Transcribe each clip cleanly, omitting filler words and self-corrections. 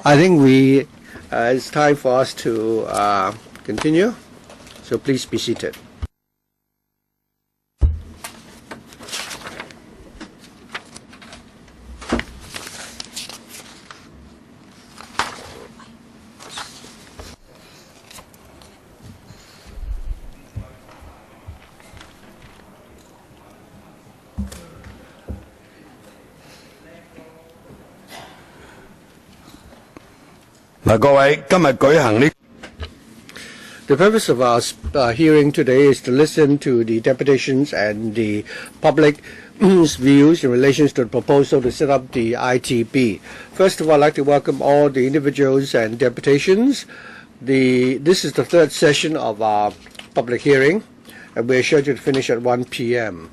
I think it's time for us to continue. So please be seated. The purpose of our hearing today is to listen to the deputations and the public's views in relation to the proposal to set up the ITB. First of all, I'd like to welcome all the individuals and deputations. This is the third session of our public hearing, and we're scheduled to finish at 1 p.m.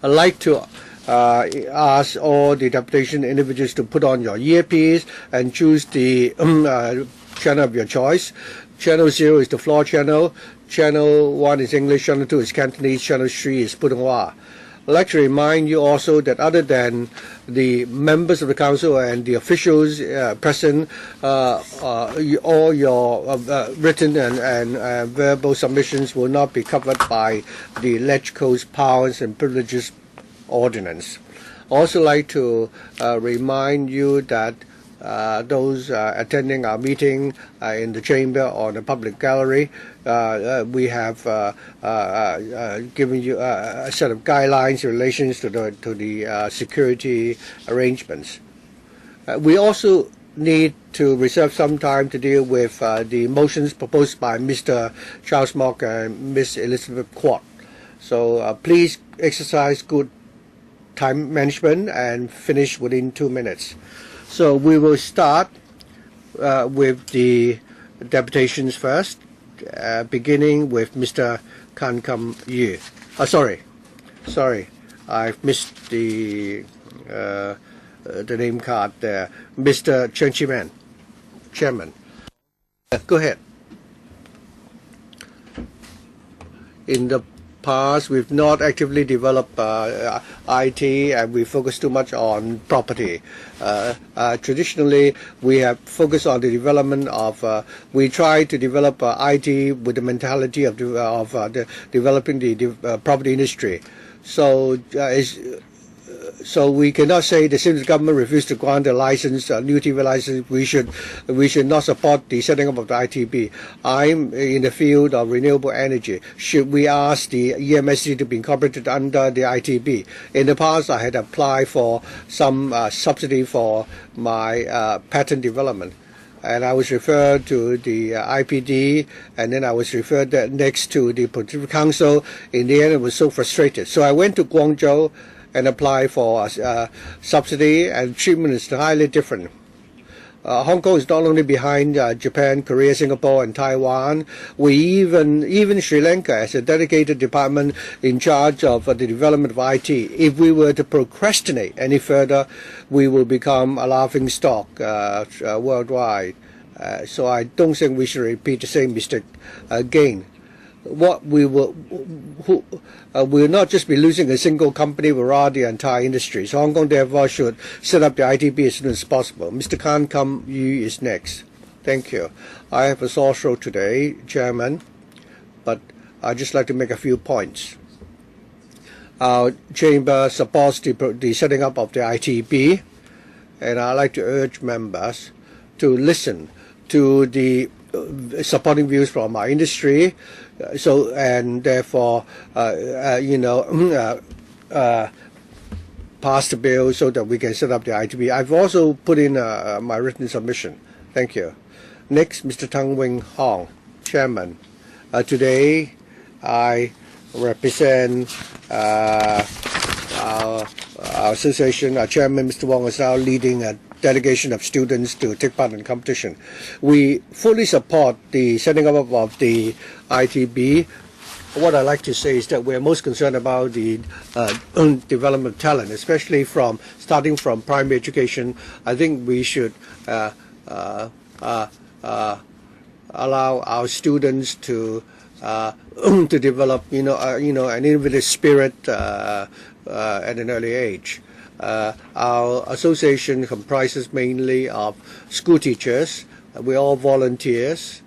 I'd like to ask all the deputation individuals to put on your earpiece and choose the channel of your choice. Channel 0 is the floor channel, channel 1 is English, channel 2 is Cantonese, channel 3 is Putonghua. I'd like to remind you also that other than the members of the council and the officials present, all your written and verbal submissions will not be covered by the Legislative Powers and Privileges Ordinance. I also like to remind you that those attending our meeting in the chamber or the public gallery, we have given you a set of guidelines in relation to the security arrangements. We also need to reserve some time to deal with the motions proposed by Mr. Charles Mok and Ms. Elizabeth Kwok. So please exercise good time management and finish within 2 minutes. So we will start with the deputations first, beginning with Mr. Kan Kam Yu. Sorry, I've missed the name card there. Mr. Chen Chi-man, Chairman. Go ahead. In the past, we've not actively developed IT, and we focus too much on property. Traditionally, we have focused on the development of. We try to develop IT with the mentality of developing the property industry. So we cannot say the Chinese government refused to grant the license, new TV license. We should not support the setting up of the ITB. I'm in the field of renewable energy. Should we ask the EMSC to be incorporated under the ITB? In the past, I had applied for some subsidy for my patent development, and I was referred to the IPD, and then I was referred next to the Political Council. In the end, I was so frustrated. So I went to Guangzhou and apply for subsidy, and treatment is entirely different. Hong Kong is not only behind Japan, Korea, Singapore, and Taiwan. We even Sri Lanka has a dedicated department in charge of the development of IT. If we were to procrastinate any further, we will become a laughing stock worldwide. So I don't think we should repeat the same mistake again. What we will not just be losing a single company, but rather the entire industry. So Hong Kong therefore should set up the ITB as soon as possible. Mr. Kan Kam Yu is next. Thank you. I have a sore throat today, Chairman, but I'd just like to make a few points. Our chamber supports the setting up of the ITB, and I'd like to urge members to listen to the supporting views from our industry, and therefore pass the bill so that we can set up the ITB. I've also put in my written submission. Thank you. Next, Mr. Tang Wing Hong, Chairman. Today, I represent our association. Our chairman, Mr. Wong, is now leading a delegation of students to take part in the competition. We fully support the setting up of the ITB. What I like to say is that we're most concerned about the development of talent, especially starting from primary education. I think we should allow our students to develop, an innovative spirit at an early age. Our association comprises mainly of school teachers. We're all volunteers.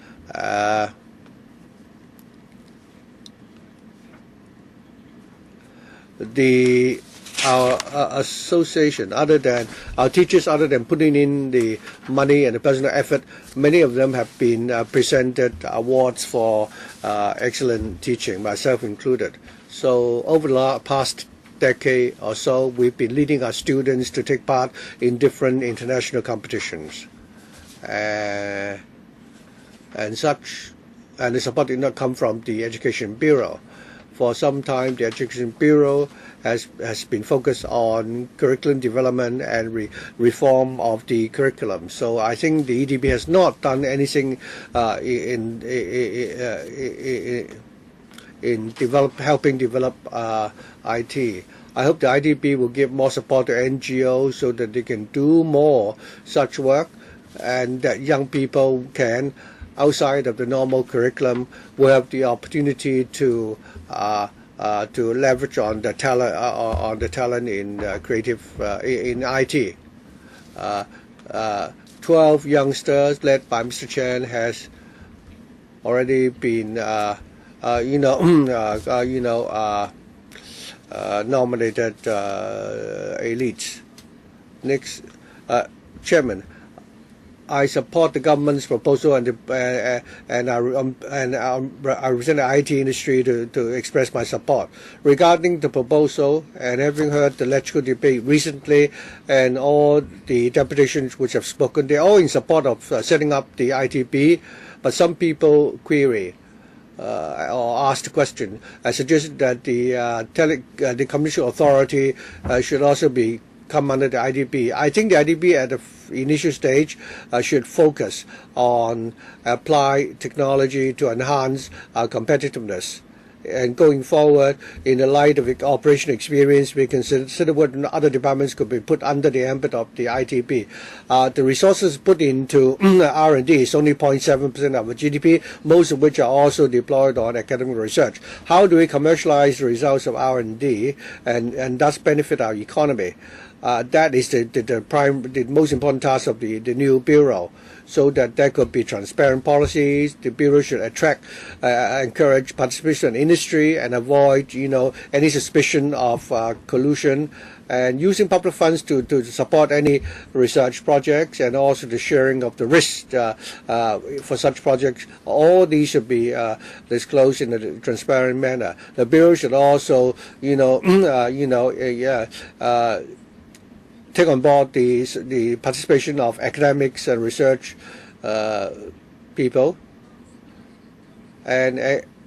Our association, other than our teachers, other than putting in the money and the personal effort, many of them have been presented awards for excellent teaching, myself included. So over the past decade or so, we've been leading our students to take part in different international competitions. And the support did not come from the Education Bureau. For some time, the Education Bureau has been focused on curriculum development and reform of the curriculum. So I think the EDB has not done anything in helping develop IT. I hope the IDB will give more support to NGOs so that they can do more such work, and that young people can, outside of the normal curriculum, will have the opportunity to leverage on the talent in creative in IT. 12 youngsters led by Mr. Chen has already been nominated elites. Next, Chairman, I support the government's proposal and I represent the IT industry to express my support. Regarding the proposal, and having heard the electrical debate recently and all the deputations which have spoken, they're all in support of setting up the ITB, but some people query or ask the question. I suggested that the Commission Authority should also come under the IDB. I think the IDB at the initial stage should focus on apply technology to enhance our competitiveness. And going forward, in the light of operational experience, we consider what other departments could be put under the ambit of the ITB. The resources put into R&D is only 0.7% of our GDP, most of which are also deployed on academic research. How do we commercialize the results of R&D and thus benefit our economy? That is the most important task of the new Bureau, so that there could be transparent policies. The Bureau should encourage participation in industry and avoid, any suspicion of collusion, and using public funds to support any research projects, and also the sharing of the risk for such projects. All these should be disclosed in a transparent manner. The Bureau should also, take on board the participation of academics and research people, and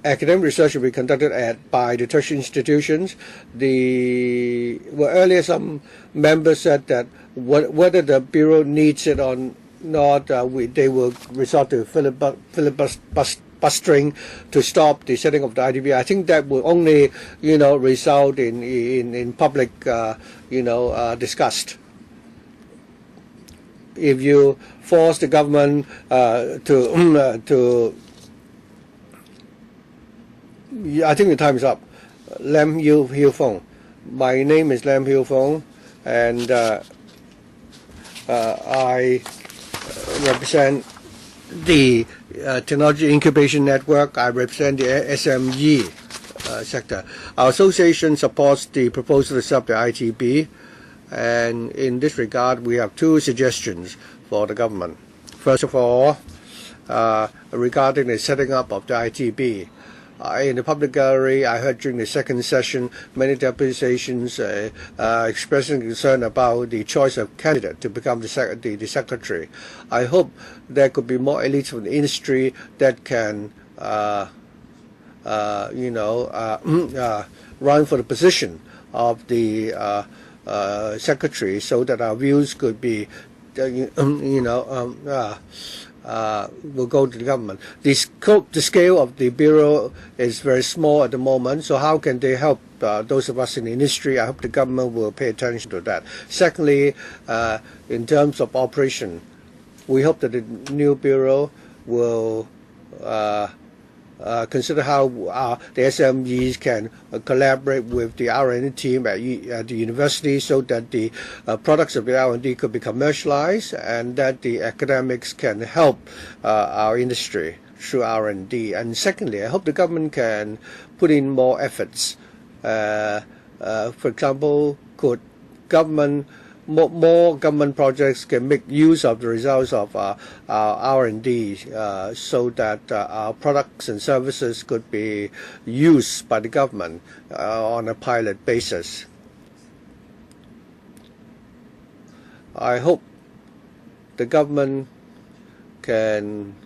academic research will be conducted by the tertiary institutions. Earlier some members said that whether the Bureau needs it or not, they will resort to filibustering to stop the setting of the IDB. I think that will only, result in public, disgust. If you force the government I think the time is up. Lam Hiu Fong. My name is Lam Hiu Fong, and I represent the Technology Incubation Network. I represent the SME sector. Our association supports the proposal to set up the ITB, and in this regard, we have two suggestions for the government. First of all, regarding the setting up of the ITB, in the public gallery, I heard during the second session many deputations expressing concern about the choice of candidate to become the secretary. I hope there could be more elites from the industry that can, run for the position of the secretary, so that our views could be, will go to the government. The scale of the Bureau is very small at the moment, so how can they help those of us in the industry? I hope the government will pay attention to that. Secondly, in terms of operation, we hope that the new Bureau will consider how the SMEs can collaborate with the R&D team at the university so that the products of the R&D could be commercialized and that the academics can help our industry through R&D. And secondly, I hope the government can put in more efforts. For example, could more government projects can make use of the results of our R&D so that our products and services could be used by the government on a pilot basis. I hope the government can,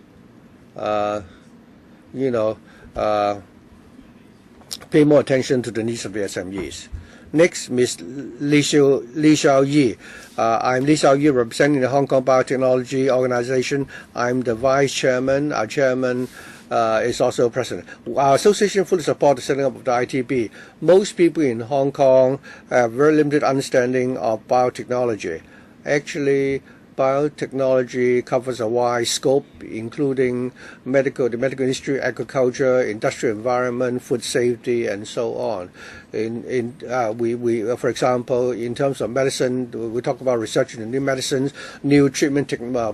pay more attention to the needs of the SMEs. Next, Ms. Li Xiaoyi. I'm Li Xiaoyi, representing the Hong Kong Biotechnology Organization. I'm the vice chairman. Our chairman is also president. Our association fully supports the setting up of the ITB. Most people in Hong Kong have very limited understanding of biotechnology. Actually, biotechnology covers a wide scope, including the medical industry, agriculture, industrial environment, food safety, and so on. For example, in terms of medicine, we talk about research in new medicines, new treatment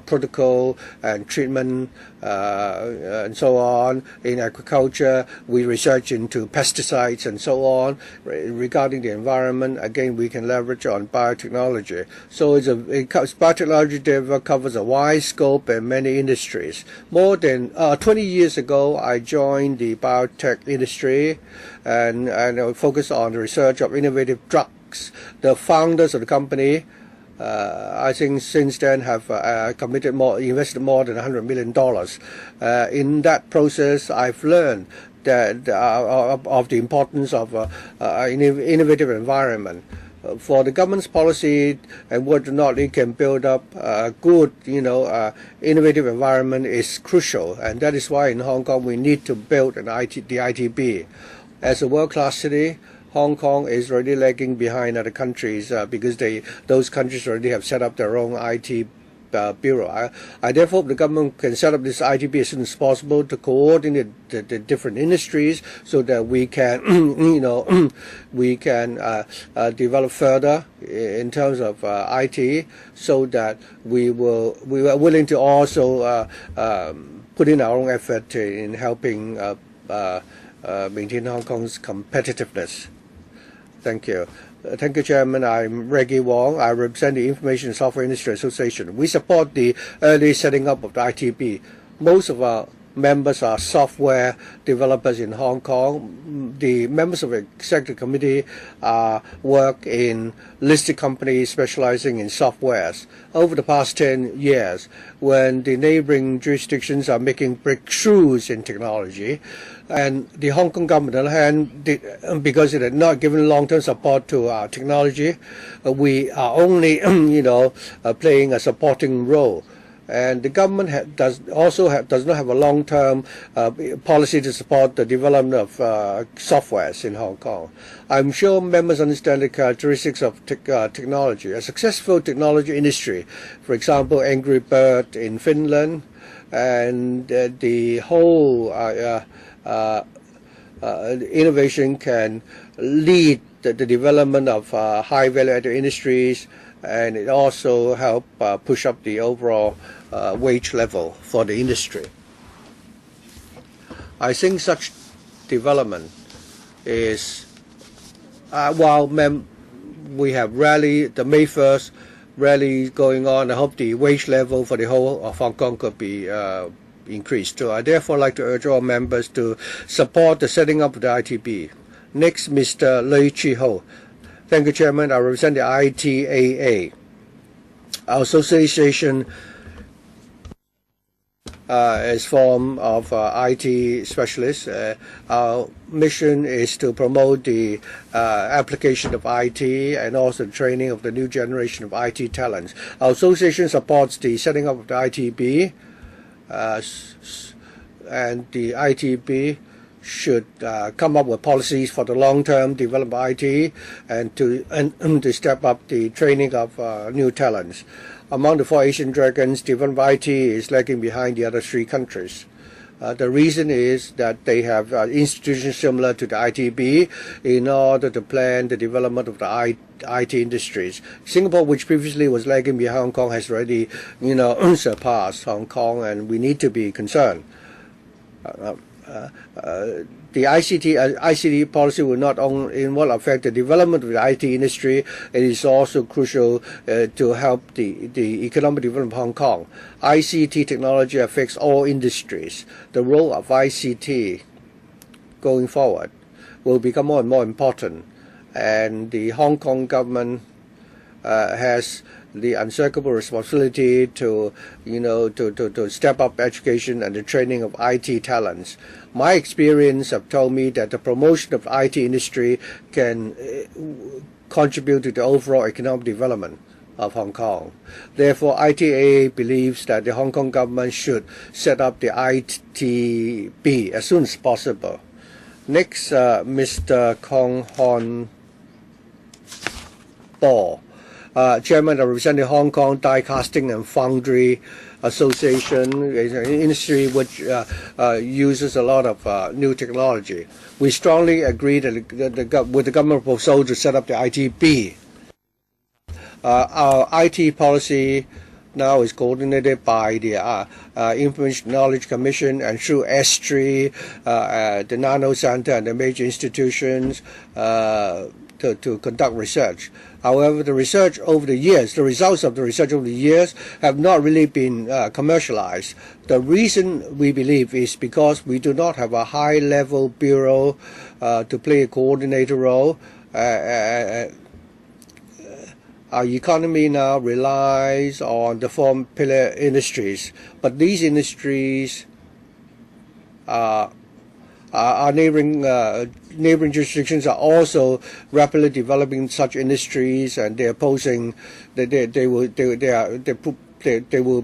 protocol and treatment, and so on. In agriculture, we research into pesticides and so on. Regarding the environment, again, we can leverage on biotechnology. So biotechnology covers a wide scope and many industries. More than 20 years ago, I joined the biotech industry and focused on the research of innovative drugs. The founders of the company, I think since then have invested more than $100 million. In that process, I've learned that of the importance of innovative environment. For the government's policy and whether or not it can build up a good, innovative environment is crucial, and that is why in Hong Kong we need to build the ITB. As a world-class city, Hong Kong is already lagging behind other countries because those countries already have set up their own IT bureau. I therefore hope the government can set up this ITB as soon as possible to coordinate the different industries so that we can, develop further in terms of IT, so that we are willing to also put in our own effort in helping maintain Hong Kong's competitiveness. Thank you. Thank you, Chairman. I'm Reggie Wong. I represent the Information and Software Industry Association. We support the early setting up of the ITB. Most of our members are software developers in Hong Kong. The members of the executive committee work in listed companies specializing in softwares. Over the past 10 years, when the neighboring jurisdictions are making breakthroughs in technology, and the Hong Kong government, on the other hand, because it had not given long-term support to our technology, we are only, playing a supporting role. And the government does not have a long-term policy to support the development of softwares in Hong Kong. I'm sure members understand the characteristics of technology. A successful technology industry, for example, Angry Bird in Finland, and the whole innovation can lead the development of high value-added industries, and it also help push up the overall wage level for the industry. I think such development is, while we have the May 1st rally going on, I hope the wage level for the whole of Hong Kong could be increased. So I therefore like to urge all members to support the setting up of the ITB. Next, Mr. Lui Chi Ho. Thank you, Chairman. I represent the ITAA. Our association is formed of IT specialists. Our mission is to promote the application of IT and also the training of the new generation of IT talents. Our association supports the setting up of the ITB, and the ITB should come up with policies for the long-term development of IT and to step up the training of new talents. Among the four Asian dragons, development of IT is lagging behind the other three countries. The reason is that they have institutions similar to the ITB in order to plan the development of the IT industries. Singapore, which previously was lagging behind Hong Kong, has already, surpassed Hong Kong, and we need to be concerned. The ICT policy will not only affect the development of the IT industry, it is also crucial to help the economic development of Hong Kong. ICT technology affects all industries. The role of ICT going forward will become more and more important, and the Hong Kong government has the unshakable responsibility to step up education and the training of IT talents. My experience have told me that the promotion of IT industry can contribute to the overall economic development of Hong Kong. Therefore, ITA believes that the Hong Kong government should set up the ITB as soon as possible. Next, Mr. Kong Hon Bo, Chairman of the Hong Kong Die Casting and Foundry Association, is an industry which uses a lot of new technology. We strongly agree with the government proposal to set up the ITB. Our IT policy now is coordinated by the Information Knowledge Commission and through S3, the Nano Center and the major institutions to conduct research. However, the results of the research over the years have not really been commercialized. The reason we believe is because we do not have a high-level bureau to play a coordinator role. Our economy now relies on the four pillar industries, but these industries our neighboring jurisdictions are also rapidly developing such industries, and they are posing that they will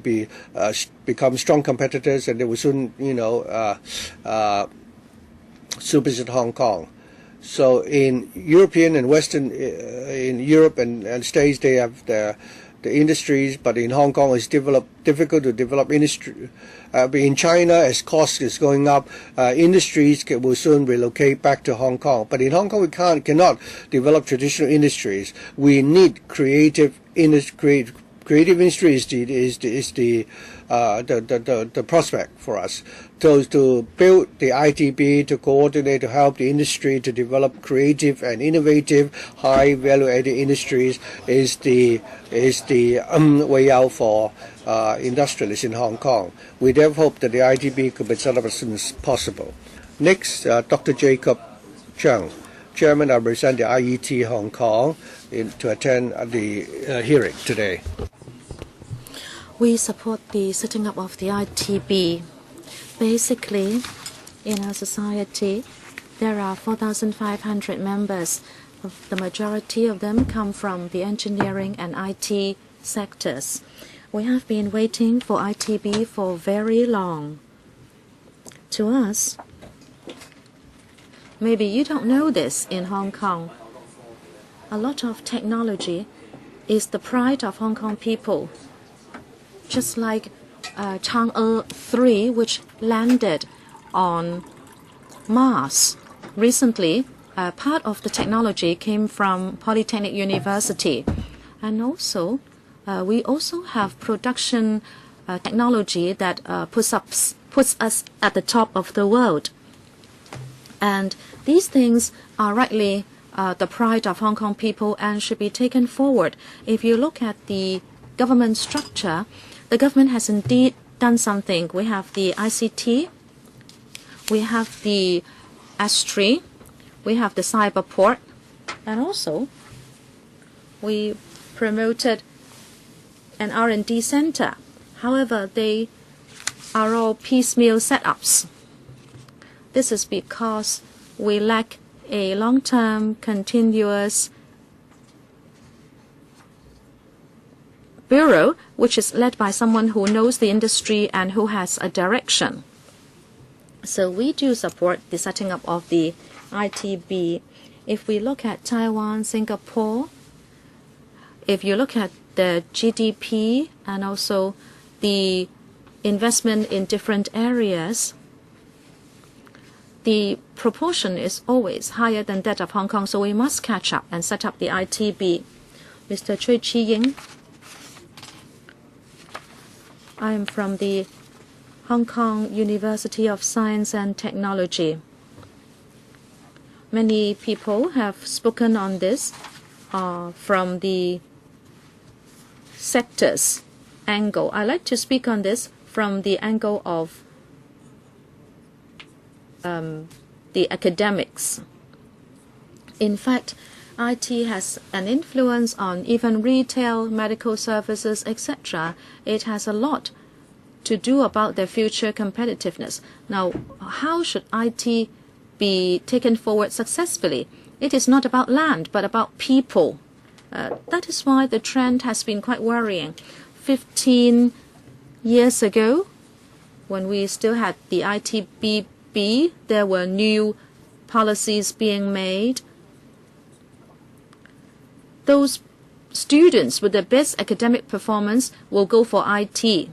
become strong competitors, and they will soon supersede Hong Kong. So in European and Western, in Europe and States, they have the industries, but in Hong Kong it's difficult to develop industry. But in China, as cost is going up, industries will soon relocate back to Hong Kong. But in Hong Kong, we cannot develop traditional industries. We need creative industry. Creative industry is the prospect for us. To build the ITB, to coordinate, to help the industry to develop creative and innovative, high value-added industries is the way out for industrialists in Hong Kong. We therefore hope that the ITB could be set up as soon as possible. Next, Dr. Jacob Chung, Chairman, I represent the IET Hong Kong to attend the hearing today. We support the setting up of the ITB. Basically, in our society, there are 4,500 members. The majority of them come from the engineering and IT sectors. We have been waiting for ITB for very long. To us, maybe you don't know this in Hong Kong, a lot of technology is the pride of Hong Kong people. Just like Pt3, which landed on Mars. Recently, part of the technology came from Polytechnic University. And also, we also have production technology that puts us at the top of the world. And these things are rightly the pride of Hong Kong people and should be taken forward. If you look at the government structure, the government has indeed done something. We have the ICT, we have the S3, we have the cyberport, and also we promoted an R&D center. However, they are all piecemeal setups. This is because we lack a long-term, continuous bureau, which is led by someone who knows the industry and who has a direction. So we do support the setting up of the ITB. If we look at Taiwan, Singapore, if you look at the GDP and also the investment in different areas, the proportion is always higher than that of Hong Kong, so we must catch up and set up the ITB. Mr. Chui Chi-ying, I am from the Hong Kong University of Science and Technology. Many people have spoken on this from the sectors angle. I like to speak on this from the angle of the academics. In fact, IT has an influence on even retail, medical services, etc. It has a lot to do about their future competitiveness. Now, how should IT be taken forward successfully? It is not about land, but about people. That is why the trend has been quite worrying. 15 years ago, when we still had the ITB, there were new policies being made. Those students with the best academic performance will go for IT.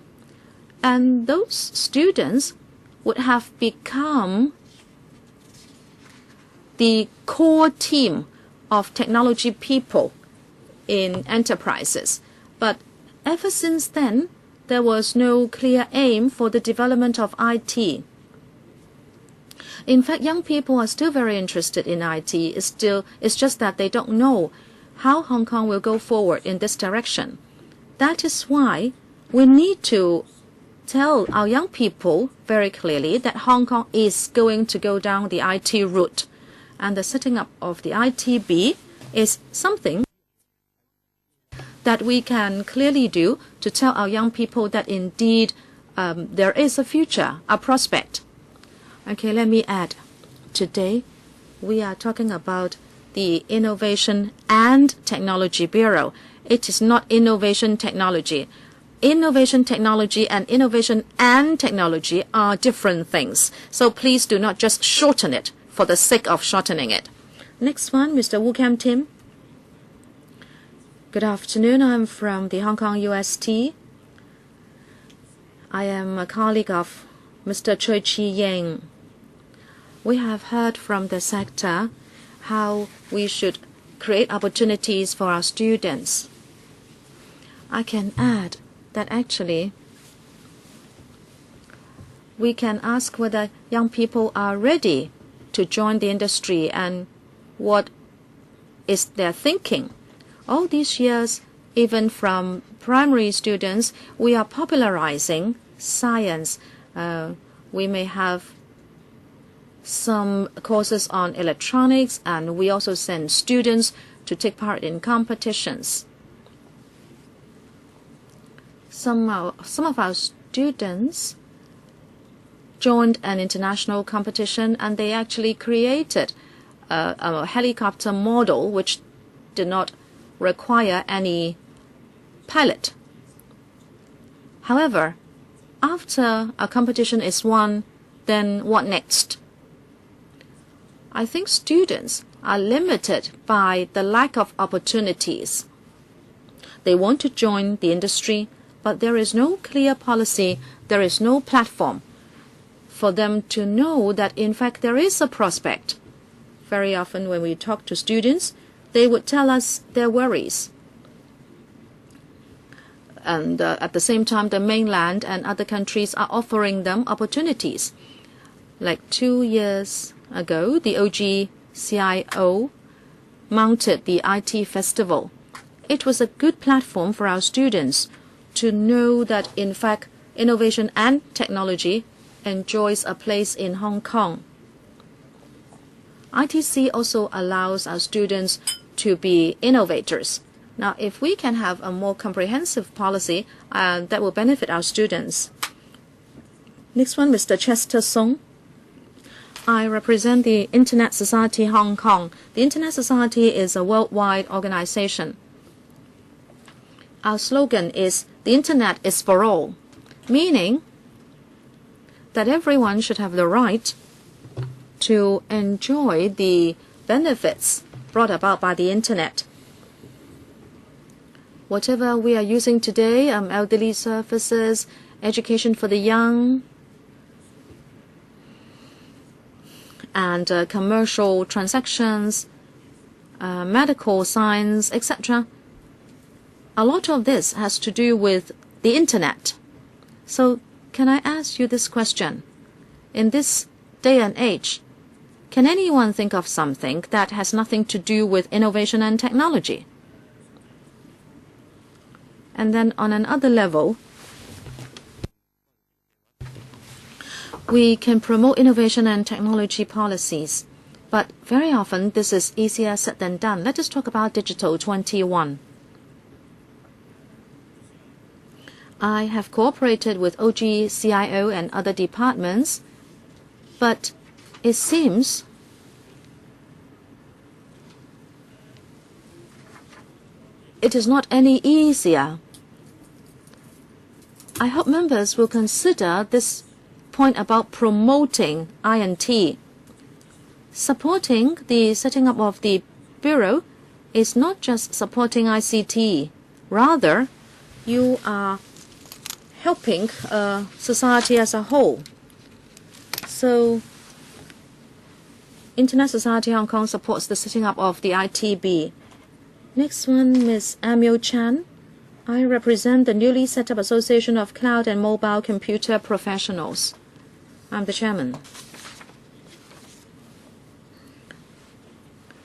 And those students would have become the core team of technology people in enterprises. But ever since then, there was no clear aim for the development of IT. In fact, young people are still very interested in IT. It's just that they don't know how Hong Kong will go forward in this direction. That is why we need to tell our young people very clearly that Hong Kong is going to go down the IT route. And the setting up of the ITB is something that we can clearly do to tell our young people that indeed there is a future, a prospect. Okay, let me add. Today, we are talking about the Innovation and Technology Bureau. It is not innovation technology. Innovation technology and innovation and technology are different things. So please do not just shorten it for the sake of shortening it. Next one, Mr. Wu Kam Tim. Good afternoon. I'm from the Hong Kong UST. I am a colleague of Mr. Chui Chi-ying. We have heard from the sector how we should create opportunities for our students. I can add that actually we can ask whether young people are ready to join the industry and what is their thinking. All these years, even from primary students, we are popularizing science. We may have some courses on electronics, and we also send students to take part in competitions. Some of our students joined an international competition, and they actually created a helicopter model which did not require any pilot. However, after a competition is won, then what next? I think students are limited by the lack of opportunities. They want to join the industry, but there is no clear policy, there is no platform for them to know that in fact there is a prospect. Very often when we talk to students, they would tell us their worries. And at the same time, the mainland and other countries are offering them opportunities. Like 2 years ago, the OGCIO mounted the IT Festival. It was a good platform for our students to know that, in fact, innovation and technology enjoys a place in Hong Kong. ITC also allows our students to be innovators. Now, if we can have a more comprehensive policy, that will benefit our students. Next one, Mr. Chester Song. I represent the Internet Society Hong Kong. The Internet Society is a worldwide organization. Our slogan is, "The Internet is for all," meaning that everyone should have the right to enjoy the benefits brought about by the Internet. Whatever we are using today, elderly services, education for the young, and commercial transactions, medical science, etc. A lot of this has to do with the internet. So can I ask you this question? In this day and age, can anyone think of something that has nothing to do with innovation and technology? And then on another level, we can promote innovation and technology policies, but very often this is easier said than done. Let us talk about Digital 21. I have cooperated with OGCIO and other departments, but it seems it is not any easier. I hope members will consider this point about promoting I&T. Supporting the setting up of the Bureau is not just supporting ICT. Rather, you are helping society as a whole. So, Internet Society Hong Kong supports the setting up of the ITB. Next one, Ms. Amil Chan. I represent the newly set up Association of Cloud and Mobile Computer Professionals. I'm the chairman.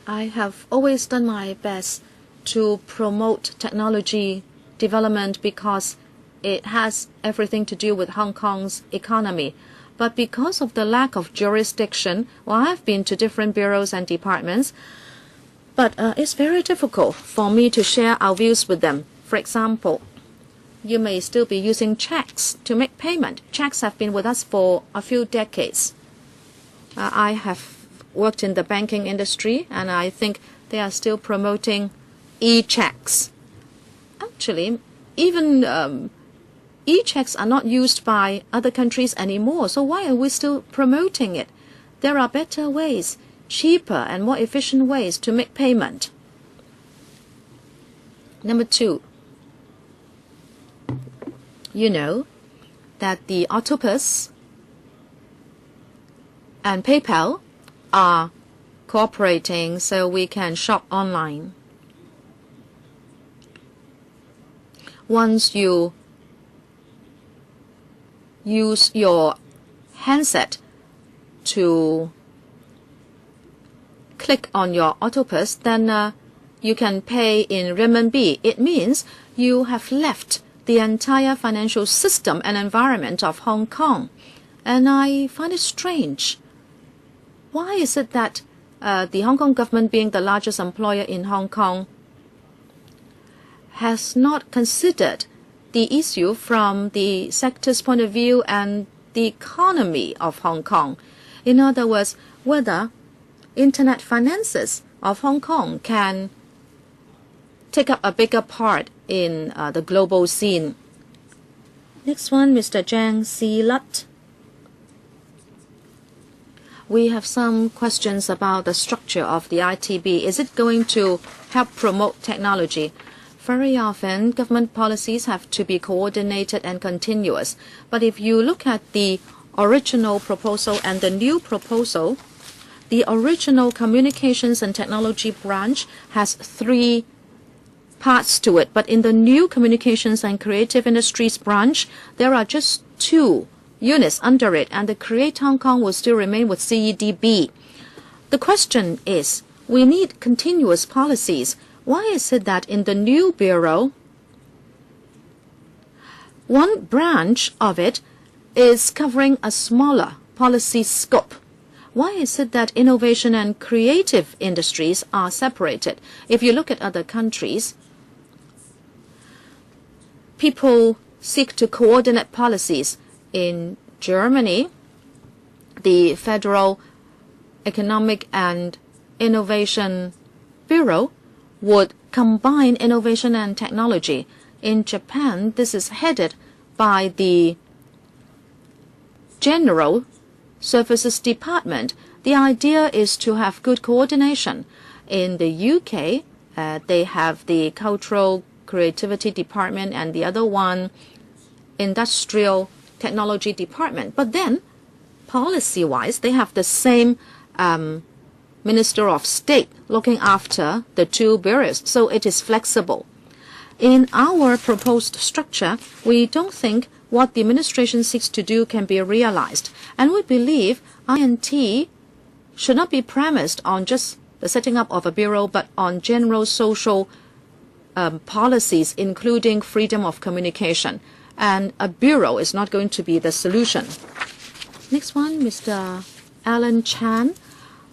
I have always done my best to promote technology development because it has everything to do with Hong Kong's economy. But because of the lack of jurisdiction, well, I've been to different bureaus and departments, but it's very difficult for me to share our views with them. For example, you may still be using checks to make payment. Checks have been with us for a few decades. I have worked in the banking industry, and I think they are still promoting e-checks. Actually, even e-checks are not used by other countries anymore, so why are we still promoting it? There are better ways, cheaper and more efficient ways to make payment. Number 2, you know that the Octopus and PayPal are cooperating so we can shop online. Once you use your handset to click on your Octopus, then you can pay in renminbi. It means you have left the entire financial system and environment of Hong Kong. And I find it strange. Why is it that the Hong Kong government, being the largest employer in Hong Kong, has not considered the issue from the sector's point of view and the economy of Hong Kong? In other words, whether internet finances of Hong Kong can take up a bigger part in the global scene. Next one, Mr. Zhang Si Lut. We have some questions about the structure of the ITB. Is it going to help promote technology? Very often, government policies have to be coordinated and continuous. But if you look at the original proposal and the new proposal, the original Communications and Technology branch has 3 parts to it. But in the new Communications and Creative Industries branch, there are just 2 units under it, and the Create Hong Kong will still remain with CEDB. The question is, we need continuous policies. Why is it that in the new bureau, one branch of it is covering a smaller policy scope? Why is it that innovation and creative industries are separated? If you look at other countries, people seek to coordinate policies. In Germany, the Federal Economic and Innovation Bureau would combine innovation and technology. In Japan, this is headed by the General Services Department. The idea is to have good coordination. In the UK, they have the Cultural Creativity Department and the other one, Industrial Technology Department. But then, policy-wise, they have the same Minister of State looking after the two bureaus, so it is flexible. In our proposed structure, we don't think what the administration seeks to do can be realized, and we believe INT should not be premised on just the setting up of a bureau, but on general social policies, including freedom of communication. And a bureau is not going to be the solution. Next one, Mr. Alan Chan.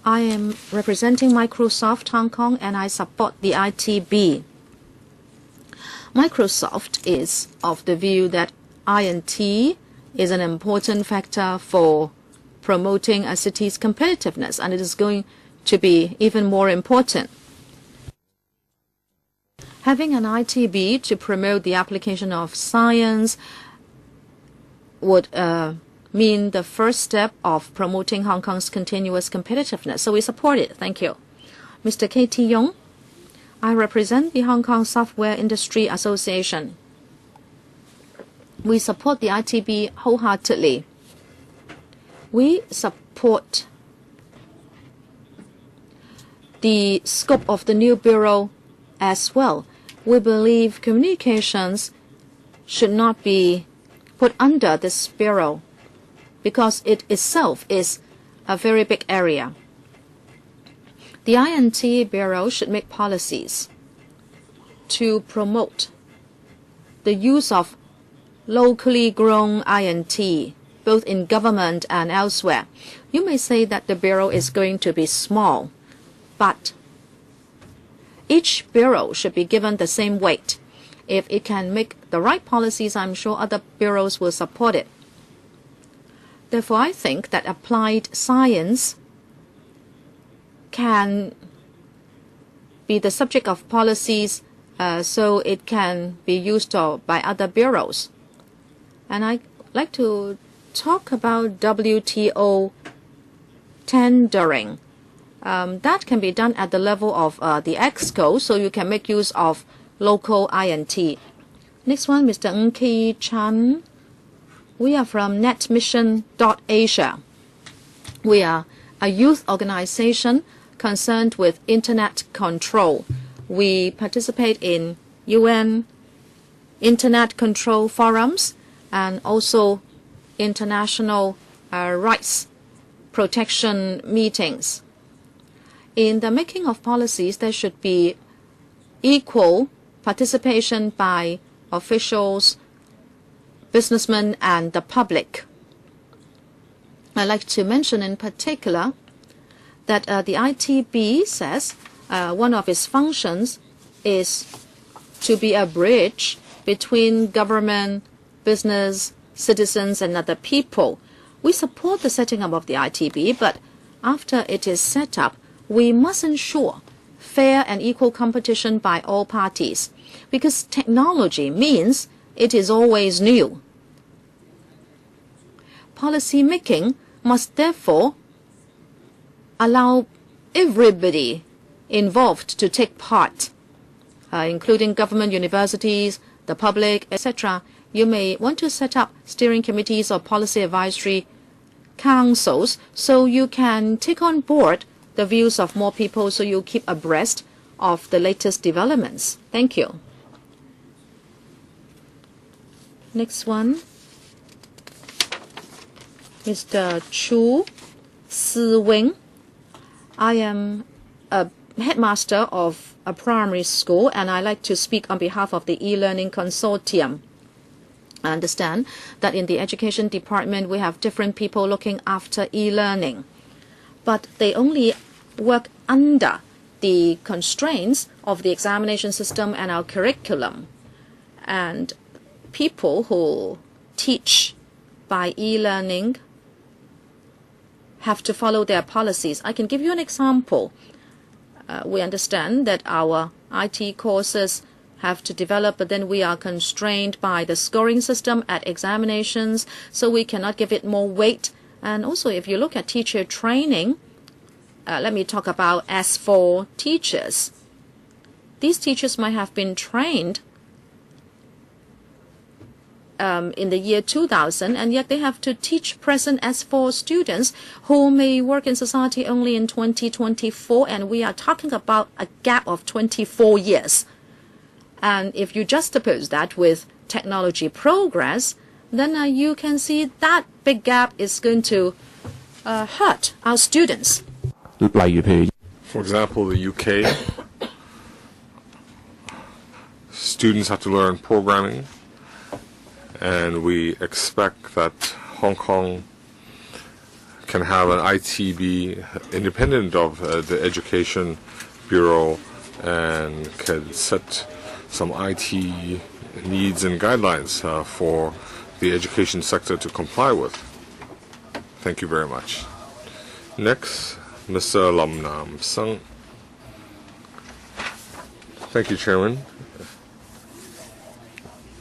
I am representing Microsoft Hong Kong, and I support the ITB. Microsoft is of the view that INT is an important factor for promoting a city's competitiveness, and it is going to be even more important. Having an ITB to promote the application of science would mean the first step of promoting Hong Kong's continuous competitiveness. So we support it. Thank you. Mr. K.T. Yong, I represent the Hong Kong Software Industry Association. We support the ITB wholeheartedly. We support the scope of the new bureau as well. We believe communications should not be put under this bureau because it itself is a very big area. The INT Bureau should make policies to promote the use of locally grown INT, both in government and elsewhere. You may say that the Bureau is going to be small, but each bureau should be given the same weight. If it can make the right policies, I'm sure other bureaus will support it. Therefore, I think that applied science can be the subject of policies so it can be used by other bureaus. And I'd like to talk about WTO tendering. That can be done at the level of the EXCO, so you can make use of local INT. Next one, Mr. Ng Ki Chan. We are from netmission.asia. We are a youth organization concerned with internet control. We participate in UN internet control forums and also international rights protection meetings. In the making of policies, there should be equal participation by officials, businessmen, and the public. I'd like to mention in particular that the ITB says one of its functions is to be a bridge between government, business, citizens, and other people. We support the setting up of the ITB, but after it is set up, we must ensure fair and equal competition by all parties, because technology means it is always new. Policy making must therefore allow everybody involved to take part, including government, universities, the public, etc. You may want to set up steering committees or policy advisory councils so you can take on board the views of more people, so you keep abreast of the latest developments. Thank you. Next one, Mr. Chu Si Wing. I am a headmaster of a primary school, and I like to speak on behalf of the e-learning consortium. I understand that in the education department we have different people looking after e-learning, but they only work under the constraints of the examination system and our curriculum. And people who teach by e-learning have to follow their policies. I can give you an example. We understand that our IT courses have to develop, but then we are constrained by the scoring system at examinations, so we cannot give it more weight. And also, if you look at teacher training, let me talk about S4 teachers. These teachers might have been trained in the year 2000, and yet they have to teach present as for students who may work in society only in 2024, and we are talking about a gap of 24 years. And if you juxtapose that with technology progress, then you can see that big gap is going to hurt our students. For example, the UK, students have to learn programming, and we expect that Hong Kong can have an ITB independent of the Education Bureau and can set some IT needs and guidelines for the education sector to comply with. Thank you very much. Next, Mr. Lam Nam Sung. Thank you, Chairman.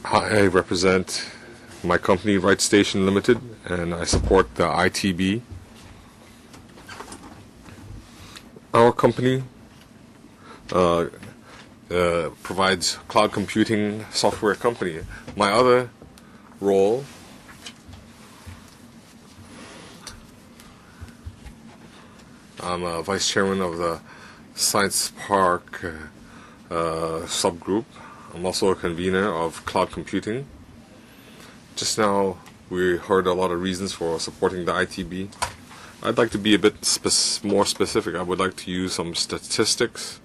I represent my company, Right Station Limited, and I support the ITB. Our company provides cloud computing software company. My other role I'm a vice chairman of the Science Park subgroup. I'm also a convener of cloud computing. Just now we heard a lot of reasons for supporting the ITB. I'd like to be a bit more specific. I would like to use some statistics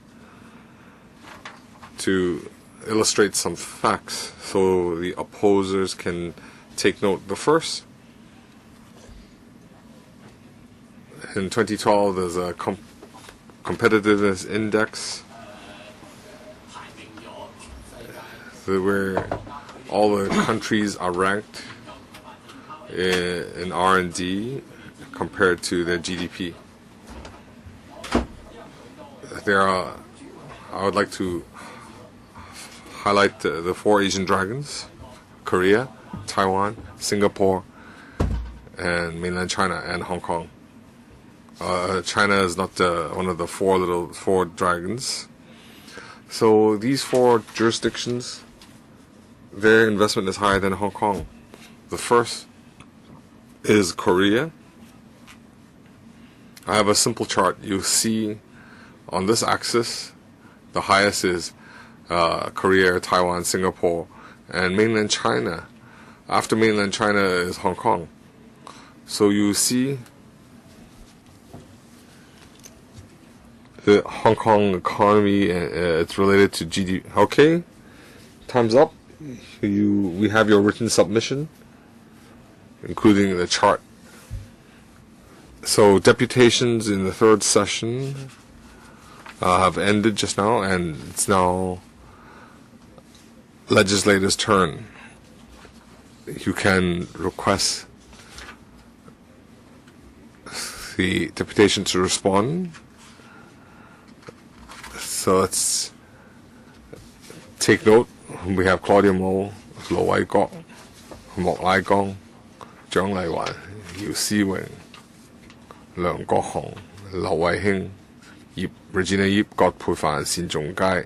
to illustrate some facts so the opposers can take note. The first, in 2012, there's a Competitiveness Index where all the countries are ranked in R&D compared to their GDP. I would like to highlight the four Asian dragons: Korea, Taiwan, Singapore, and mainland China and Hong Kong. China is not one of the four dragons. So these four jurisdictions, their investment is higher than Hong Kong. The first is Korea. I have a simple chart. You see on this axis, the highest is Korea, Taiwan, Singapore, and mainland China. After mainland China is Hong Kong. So you see the Hong Kong economy, it's related to GDP. Okay, time's up. We have your written submission, including the chart. So deputations in the third session have ended just now, and it's now legislators' turn. You can request the deputation to respond. So let's take note. We have Claudia Mo, Lo Wai Kok, Mok Lai Kong, Zhang Lai Wan, Yu Si Wing, Leung Kok Hong, Lau Wai Hing, Regina Yip, God Pui Fan, Xin Zhong Gai.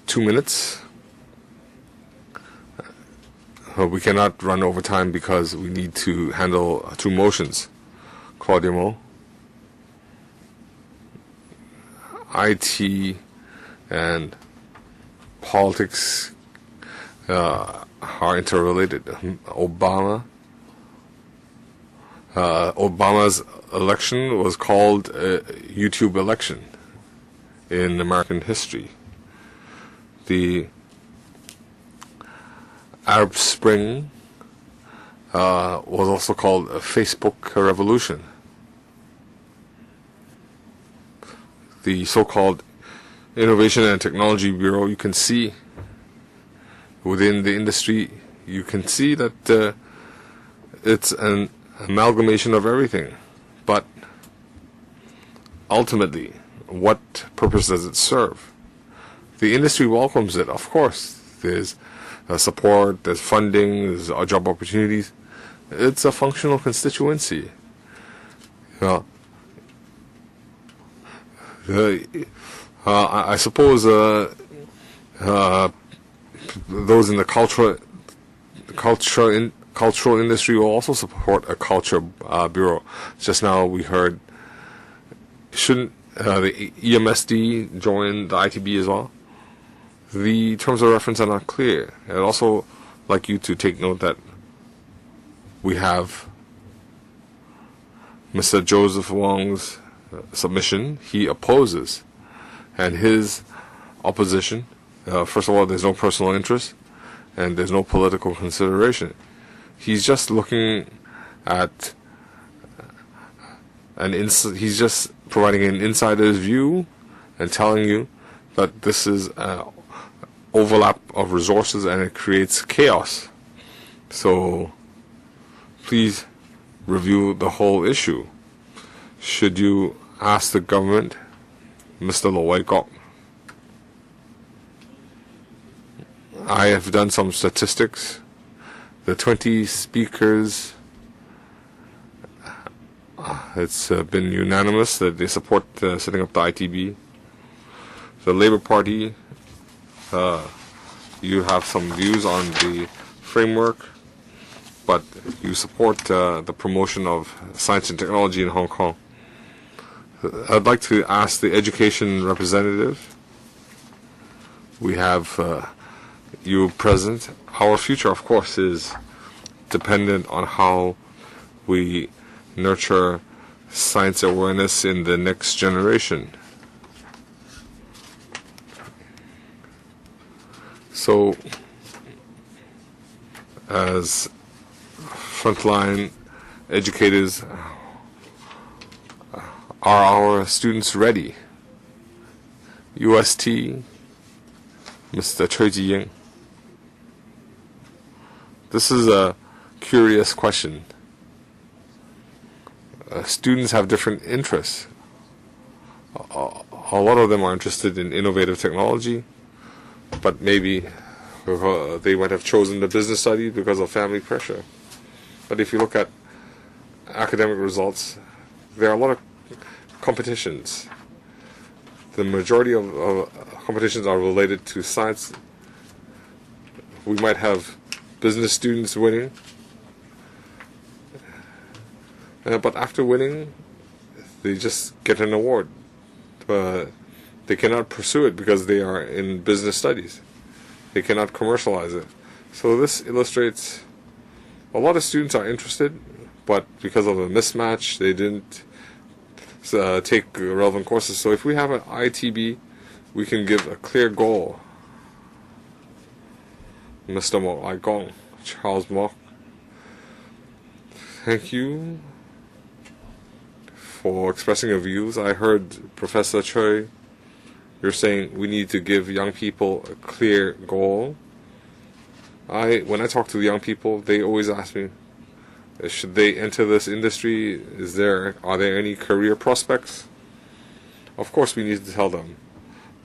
2 minutes. We cannot run over time because we need to handle two motions. Claudia Mo. IT and politics are interrelated. Obama's election was called a YouTube election in American history. The Arab Spring was also called a Facebook revolution. The so-called Innovation and Technology Bureau, you can see within the industry, you can see that it's an amalgamation of everything. But ultimately, what purpose does it serve? The industry welcomes it, of course. There's support, there's funding, there's job opportunities. It's a functional constituency. I suppose those in the cultural industry will also support a culture bureau. Just now we heard, shouldn't the EMSD join the ITB as well? The terms of reference are not clear. I'd also like you to take note that we have Mr. Joseph Wong's submission. He opposes, and his opposition, first of all, there's no personal interest and there's no political consideration. He's just looking at he's just providing an insider's view and telling you that this is an overlap of resources and it creates chaos. So please review the whole issue. Should you ask the government, Mr. Lo Wai Kok? I have done some statistics. The 20 speakers, it's been unanimous that they support setting up the ITB. The Labour Party, you have some views on the framework, but you support the promotion of science and technology in Hong Kong. I'd like to ask the education representative. We have you present. Our future, of course, is dependent on how we nurture science awareness in the next generation. So, as frontline educators, are our students ready? UST, Mr. Choi Ji-ying. This is a curious question. Students have different interests. A lot of them are interested in innovative technology, but maybe they might have chosen the business study because of family pressure. But if you look at academic results, there are a lot of competitions. The majority of competitions are related to science. We might have business students winning, but after winning, they just get an award. They cannot pursue it because they are in business studies. They cannot commercialize it. So this illustrates a lot of students are interested, but because of a mismatch, they didn't take relevant courses. So if we have an ITB, we can give a clear goal. Mr. Mo Ai Gong, Charles Mock, thank you for expressing your views. I heard Professor Choi, you're saying we need to give young people a clear goal. When I talk to the young people, they always ask me, should they enter this industry? Are there any career prospects? Of course we need to tell them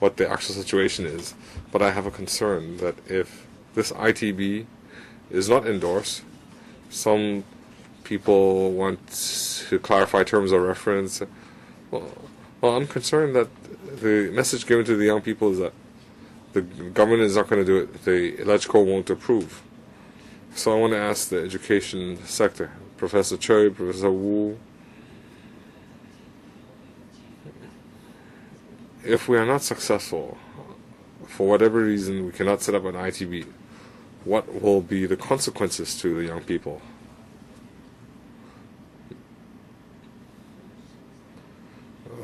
what the actual situation is, but I have a concern that if this ITB is not endorsed, some people want to clarify terms of reference. Well, I'm concerned that the message given to the young people is that the government is not going to do it. The electrical won't approve. So I want to ask the education sector, Professor Choi, Professor Wu, if we are not successful, for whatever reason we cannot set up an ITB, what will be the consequences to the young people?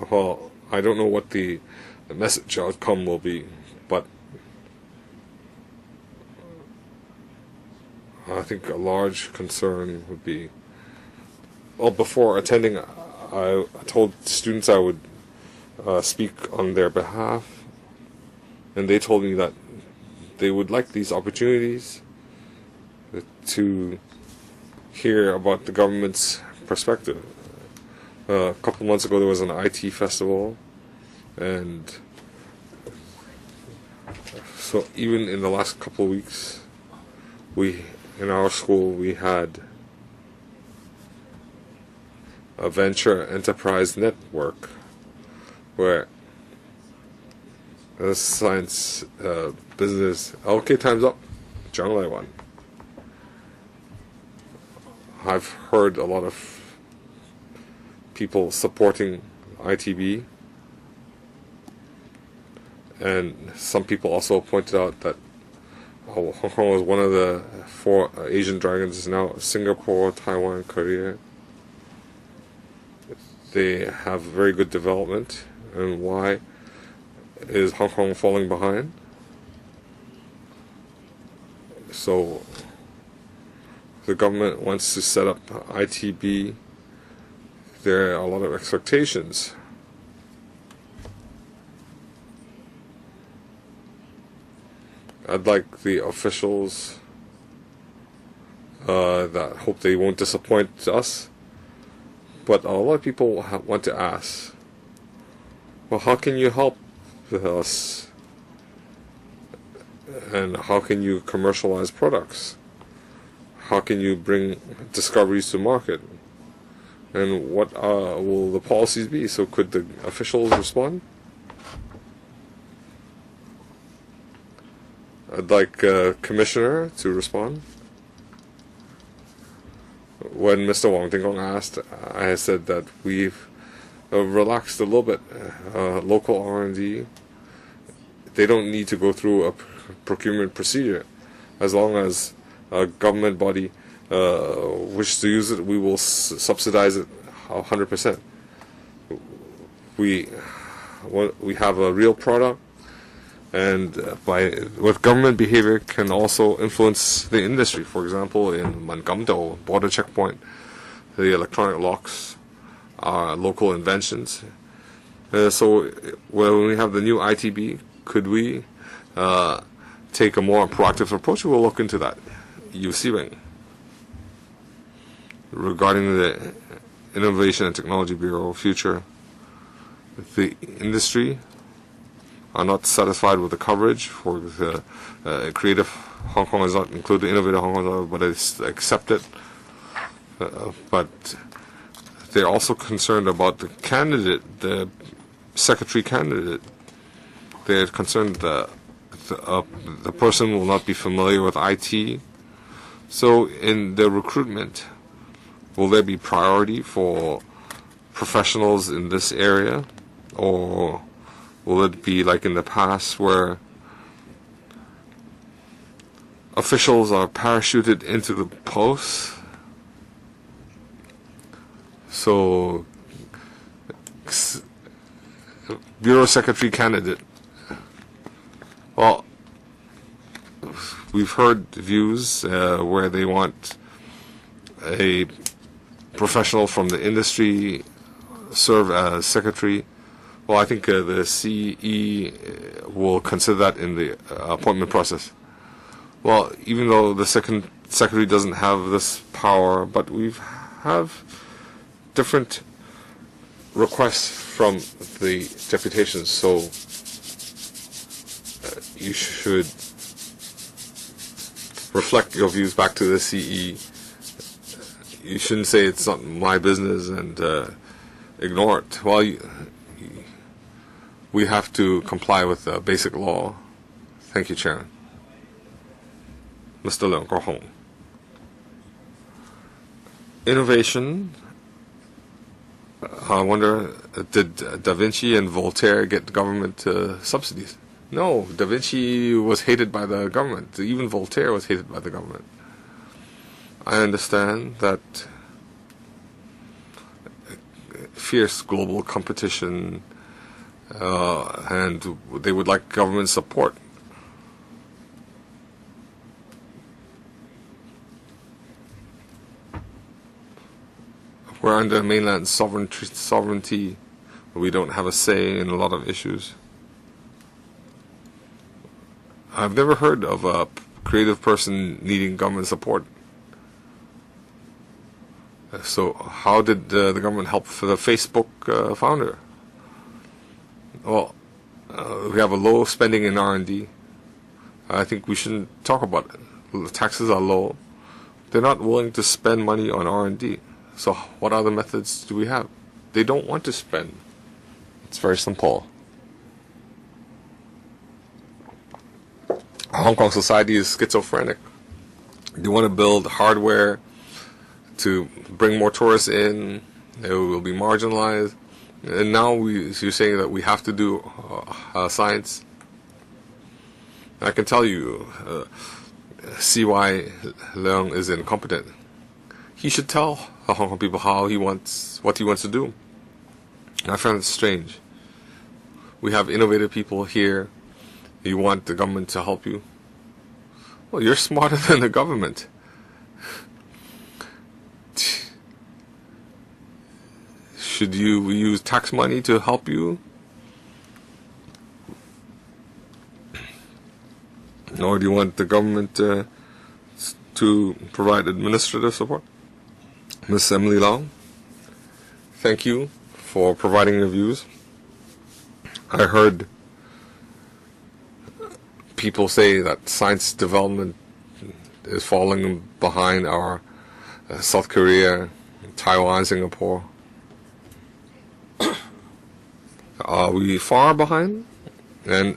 Well, I don't know what the message outcome will be, but I think a large concern would be, well, before attending, I told students I would speak on their behalf, and they told me that they would like these opportunities to hear about the government's perspective. A couple months ago there was an IT festival, and so even in the last couple of weeks, in our school we had a venture enterprise network where science business. Okay, time's up. Zhang Laiwan. I've heard a lot of people supporting ITB, and some people also pointed out that Hong Kong was one of the 4 Asian dragons. Now Singapore, Taiwan, Korea, they have very good development. And why is Hong Kong falling behind? So the government wants to set up ITB. There are a lot of expectations. I'd like the officials that hope they won't disappoint us, but a lot of people want to ask, well, how can you help us? And how can you commercialize products? How can you bring discoveries to market? And what will the policies be? So could the officials respond? I'd like Commissioner to respond. When Mr. Wong Ting Kong asked, I said that we've relaxed a little bit. Local R&D, they don't need to go through a procurement procedure. As long as a government body wishes to use it, we will subsidize it 100%. We have a real product, and with government behavior can also influence the industry. For example, in Mangamdo border checkpoint, the electronic locks are local inventions. So when we have the new ITB, could we take a more proactive approach? We'll look into that. Yu Siwing. Regarding the Innovation and Technology Bureau future, the industry are not satisfied with the coverage for the Creative Hong Kong is not included, Innovative Hong Kong, but it's accepted. But they're also concerned about the candidate, the secretary candidate. They're concerned that the person will not be familiar with IT. So in the recruitment, will there be priority for professionals in this area, or will it be like in the past where officials are parachuted into the post? So, Bureau Secretary candidate. Well, we've heard views where they want a professional from the industry serve as secretary. Well, I think the CE will consider that in the appointment process. Well, even though the second secretary doesn't have this power, but we have different requests from the deputations, so you should reflect your views back to the CE. You shouldn't say it's not my business and ignore it. Well, we have to comply with the basic law. Thank you, Chairman. Mr. Leung, go home. Innovation. I wonder, did Da Vinci and Voltaire get government subsidies? No, Da Vinci was hated by the government. Even Voltaire was hated by the government. I understand that fierce global competition and they would like government support. We're under mainland sovereignty. We don't have a say in a lot of issues. I've never heard of a creative person needing government support. So how did the government help for the Facebook founder? Well, we have a low spending in R&D. I think we shouldn't talk about it. The taxes are low. They're not willing to spend money on R&D. So what other methods do we have? They don't want to spend. It's very simple. Hong Kong society is schizophrenic. They want to build hardware to bring more tourists in. It will be marginalized. And now you're saying that we have to do science. I can tell you, C.Y. Leung is incompetent. He should tell the Hong Kong people what he wants to do. I found it strange. We have innovative people here. You want the government to help you? Well, you're smarter than the government. Should you use tax money to help you? Or do you want the government to provide administrative support? Ms. Emily Lau, thank you for providing your views. I heard people say that science development is falling behind our South Korea, Taiwan, Singapore. Are we far behind? And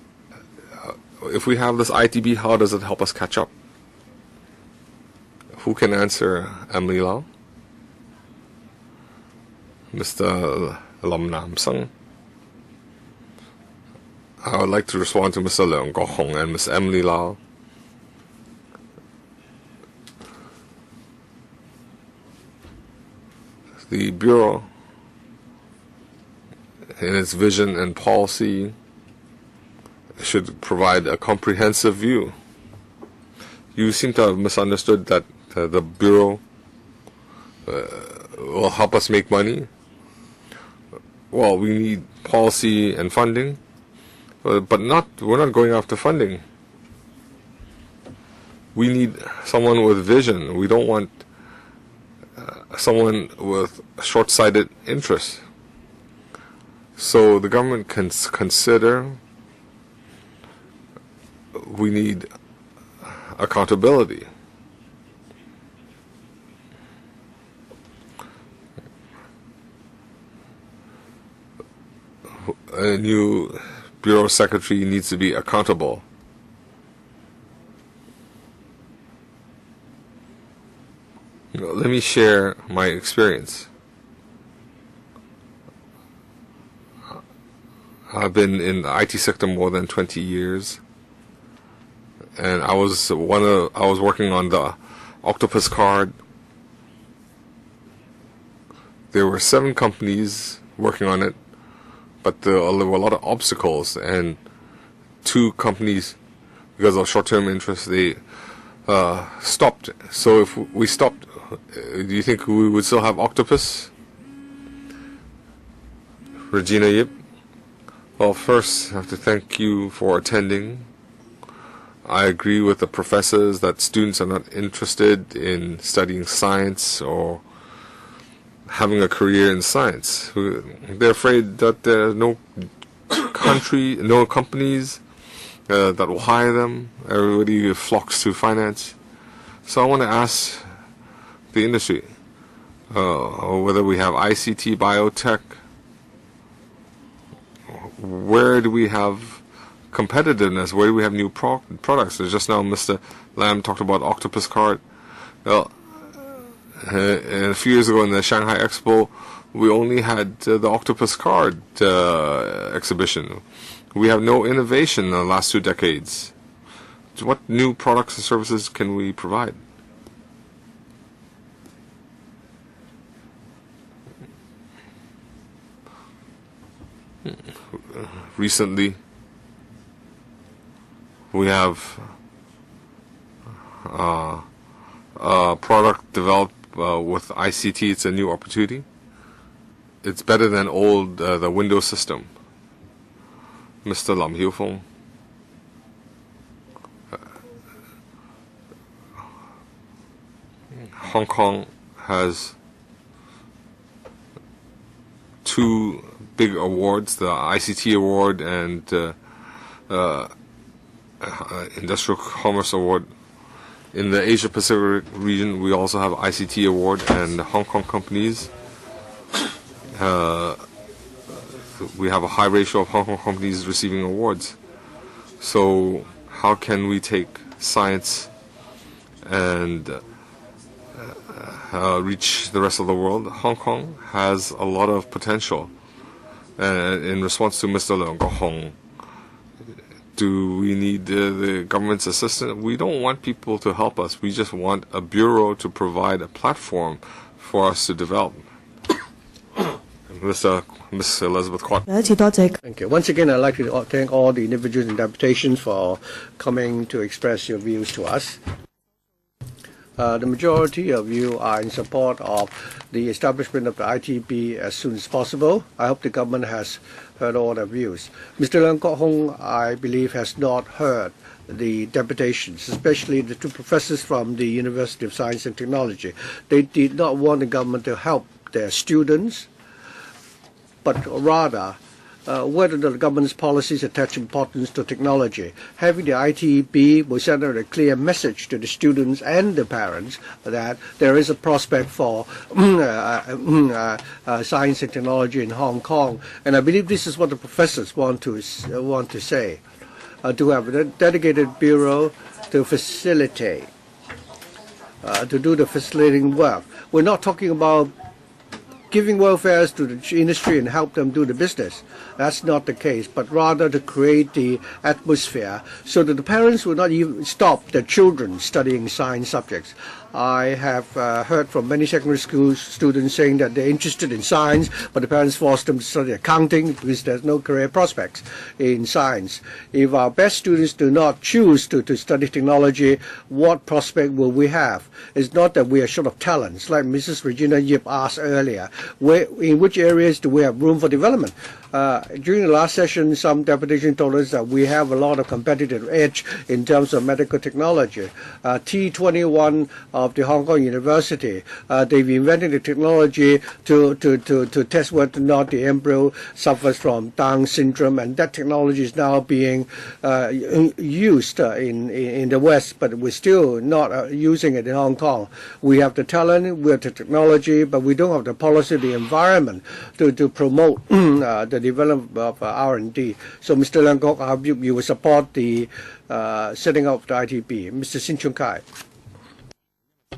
if we have this ITB, how does it help us catch up? Who can answer Emily Lau? Mr. Lam Nam Sung. I would like to respond to Mr. Leung Kok Hong and Ms. Emily Lau. The Bureau, in its vision and policy, should provide a comprehensive view. You seem to have misunderstood that the Bureau will help us make money. Well, we need policy and funding, but we're not going after funding. We need someone with vision. We don't want someone with short-sighted interests. So the government can consider we need accountability. A new bureau secretary needs to be accountable. Let me share my experience. I've been in the IT sector more than 20 years, and I was working on the Octopus card. There were 7 companies working on it, but there were a lot of obstacles, and 2 companies, because of short-term interest, they stopped. So if we stopped, do you think we would still have Octopus? Regina Yip. Well, first, I have to thank you for attending. I agree with the professors that students are not interested in studying science or having a career in science. They're afraid that there are no companies that will hire them. Everybody flocks to finance. So I want to ask the industry whether we have ICT, biotech. Where do we have competitiveness? Where do we have new products? There's just now Mr. Lam talked about Octopus card. Well, and a few years ago in the Shanghai Expo, we only had the Octopus card exhibition. We have no innovation in the last 2 decades. So what new products and services can we provide? Recently, we have a product developed with ICT. It's a new opportunity. It's better than the Windows system. Mr. Lam Hiu Fong. Hong Kong has 2 big awards, the ICT Award and Industrial Commerce Award. In the Asia Pacific region, we also have ICT Award, and Hong Kong companies, we have a high ratio of Hong Kong companies receiving awards. So how can we take science and reach the rest of the world, Hong Kong has a lot of potential. And in response to Mr. Leung Kok-hong, do we need the government's assistance? We don't want people to help us. We just want a bureau to provide a platform for us to develop. Miss Elizabeth Kwok. Thank you. Once again, I'd like to thank all the individuals and deputations for coming to express your views to us. The majority of you are in support of the establishment of the ITB as soon as possible. I hope the government has heard all the views. Mr. Leung Kok-hong, I believe, has not heard the deputations, especially the two professors from the University of Science and Technology. They did not want the government to help their students, but rather whether the government's policies attach importance to technology. Having the ITB will send out a clear message to the students and the parents that there is a prospect for science and technology in Hong Kong. And I believe this is what the professors want to say, to have a dedicated bureau to facilitate, to do the facilitating work. We're not talking about giving welfares to the industry and help them do the business. That's not the case, but rather to create the atmosphere so that the parents will not even stop their children studying science subjects. I have heard from many secondary school students saying that they're interested in science, but the parents force them to study accounting because there's no career prospects in science. If our best students do not choose to study technology, what prospect will we have? It's not that we are short of talents, like Mrs. Regina Yip asked earlier. In which areas do we have room for development? During the last session, some deputation told us that we have a lot of competitive edge in terms of medical technology. T21 of the Hong Kong University, they've invented the technology to test whether or not the embryo suffers from Down syndrome, and that technology is now being used in the West, but we're still not using it in Hong Kong. We have the talent, we have the technology, but we don't have the policy, the environment to promote the development of R&D. So, Mr. Leung Kok, I hope you will support the setting up the ITB. Mr. Sin Chung Kai.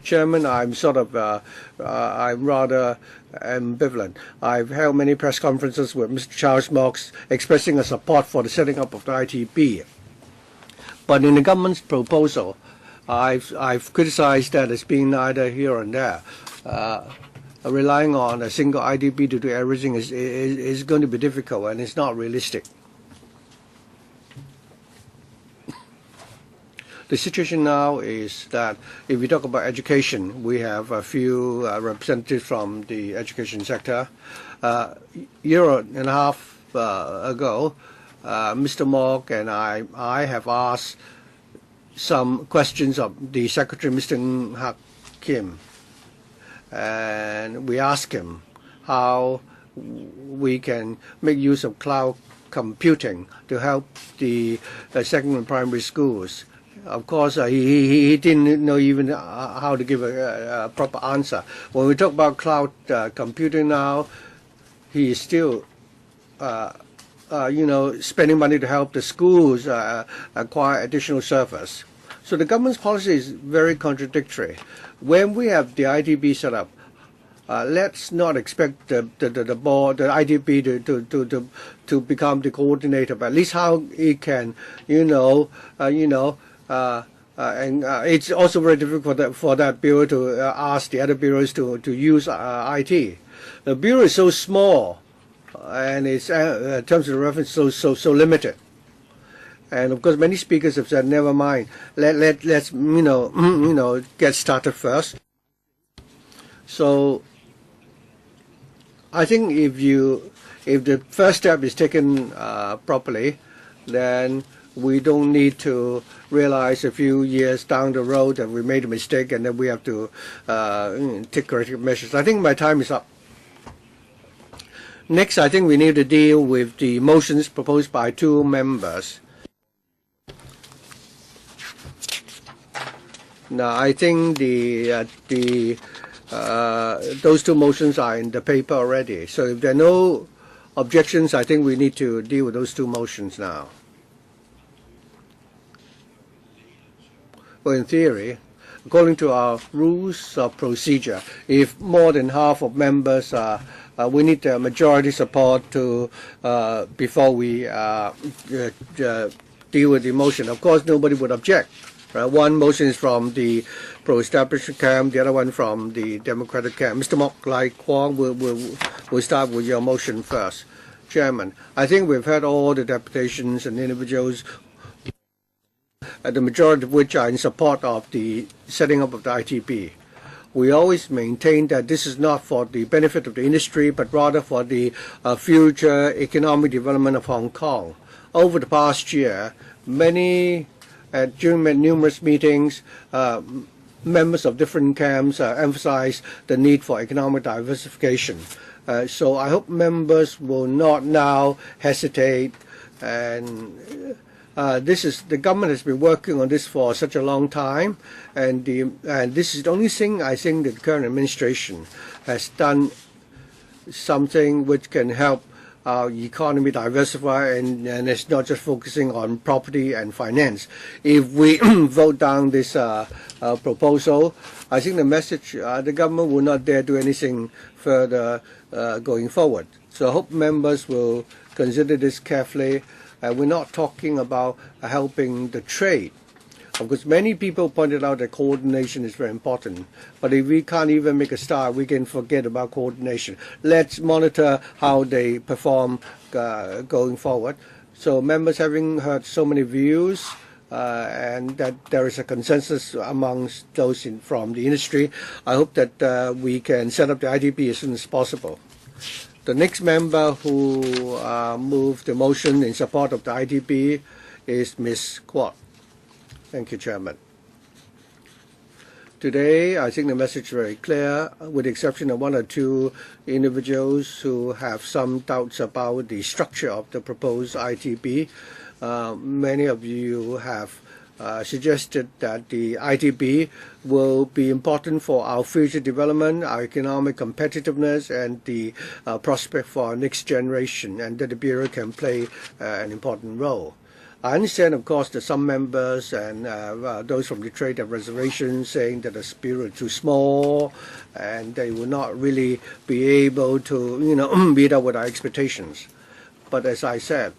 Chairman, I'm I'm rather ambivalent. I've held many press conferences with Mr. Charles Marks expressing a support for the setting up of the ITB. But in the government's proposal, I've criticized that as being neither here and there. Relying on a single ITB to do everything is going to be difficult, and it's not realistic. The situation now is that if we talk about education, we have a few representatives from the education sector. A year and a half ago, Mr. Mok and I have asked some questions of the Secretary, Mr. Ng Hak Kim, and we asked him how we can make use of cloud computing to help the secondary and primary schools. Of course, he didn't know even how to give a proper answer. When we talk about cloud computing now, he is still, spending money to help the schools acquire additional servers. So the government's policy is very contradictory. When we have the ITB set up, let's not expect the ITB to become the coordinator, but at least how it can, and it's also very difficult for that bureau to ask the other bureaus to use IT. The bureau is so small, and its terms of reference so limited. And of course, many speakers have said, "Never mind. Let's get started first." So, I think if the first step is taken properly, then we don't need to realize a few years down the road that we made a mistake and then we have to take corrective measures. I think my time is up. Next, I think we need to deal with the motions proposed by two members. Now, I think those two motions are in the paper already. So if there are no objections, I think we need to deal with those two motions now. Well, in theory, according to our rules of procedure, if more than half of members we need a majority support to before we deal with the motion. Of course, nobody would object. Right? One motion is from the pro-establishment camp, the other one from the Democratic camp. Mr. Mok Lai Kwong will start with your motion first. Chairman, I think we've heard all the deputations and individuals, the majority of which are in support of the setting up of the ITP. We always maintain that this is not for the benefit of the industry, but rather for the future economic development of Hong Kong. Over the past year, during numerous meetings, members of different camps emphasized the need for economic diversification. So I hope members will not now hesitate, and the government has been working on this for such a long time, and this is the only thing I think that the current administration has done something which can help our economy diversify, and it's not just focusing on property and finance. If we vote down this proposal, I think the message, the government will not dare do anything further going forward. So I hope members will consider this carefully. We're not talking about helping the trade. Of course, many people pointed out that coordination is very important. But if we can't even make a start, we can forget about coordination. Let's monitor how they perform going forward. So members, having heard so many views, and that there is a consensus amongst those from the industry, I hope that we can set up the ITP as soon as possible. The next member who moved the motion in support of the ITP is Ms. Kwok. Thank you, Chairman. Today, I think the message is very clear, with the exception of one or two individuals who have some doubts about the structure of the proposed ITP. Many of you have suggested that the ITP will be important for our future development, our economic competitiveness, and the prospect for our next generation, and that the Bureau can play an important role. I understand, of course, that some members and those from the trade have reservations, saying that the Bureau is too small and they will not really be able to, meet up with our expectations. But as I said,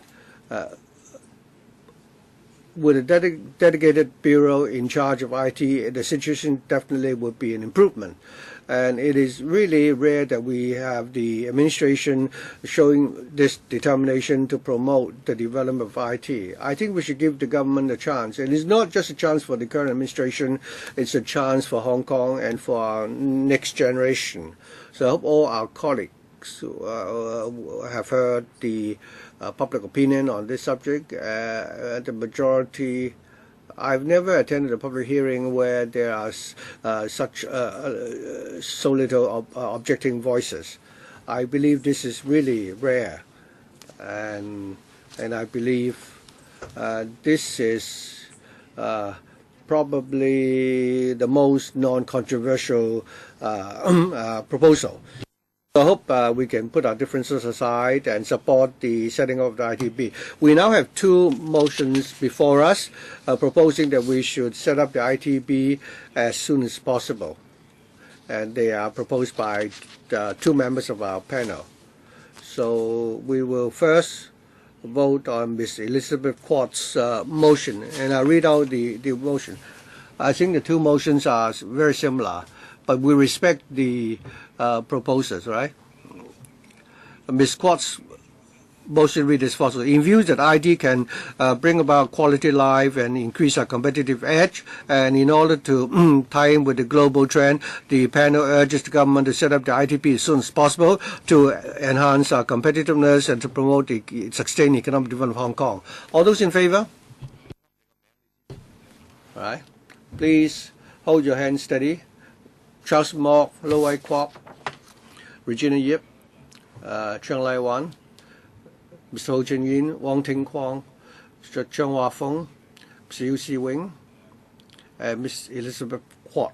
with a dedicated bureau in charge of IT, the situation definitely would be an improvement. And it is really rare that we have the administration showing this determination to promote the development of IT. I think we should give the government a chance. And it's not just a chance for the current administration, it's a chance for Hong Kong and for our next generation. So I hope all our colleagues have heard the public opinion on this subject. The majority, I've never attended a public hearing where there are such so little objecting voices. I believe this is really rare, and I believe this is probably the most non-controversial proposal. I hope we can put our differences aside and support the setting up of the ITP. We now have two motions before us proposing that we should set up the ITP as soon as possible. And they are proposed by two members of our panel. So we will first vote on Ms. Elizabeth Kwok's motion. And I'll read out the motion. I think the two motions are very similar, but we respect the proposers, right? Ms. Kwok's motion reads as follows. In view that IT can bring about quality life and increase our competitive edge, and in order to tie in with the global trend, the panel urges the government to set up the ITP as soon as possible to enhance our competitiveness and to promote the sustained economic development of Hong Kong. All those in favor? All right. Please hold your hands steady. Charles Mok, Lo Wai Kwok, Regina Yip, Cheng Lai Wan, Mr. Ho Ching Yin, Wong Ting Kwong, Mr. Cheng Hua Feng, Mr. Yu Si Wing, and Ms. Elizabeth Kwok.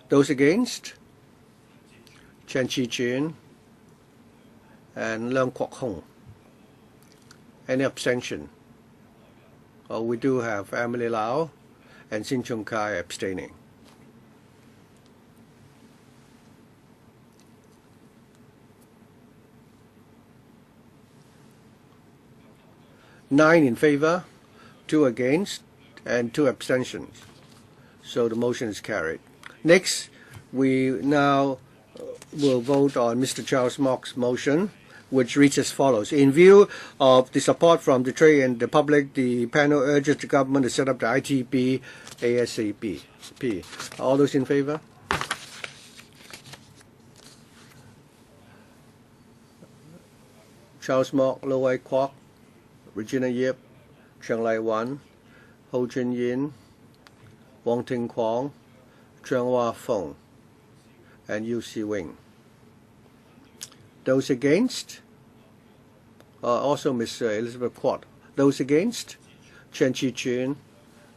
Those against? Chen Chi Chin and Leung Kwok Hong. Any abstention? Oh, we do have Emily Lau and Sin Chung Kai abstaining. Nine in favor, 2 against, and 2 abstentions. So the motion is carried. Next, we now will vote on Mr. Charles Mock's motion, which reads as follows. In view of the support from the trade and the public, the panel urges the government to set up the ITB ASAP. All those in favor? Charles Mock, Low Wai Kwok, Regina Yip, Chiang Lai Wan, Ho Chun Yin, Wong Ting Kwong, Chuang Hua Fong, and Yu Si Wing. Those against? Also Ms. Elizabeth Quat. Those against? Chen Chi Chun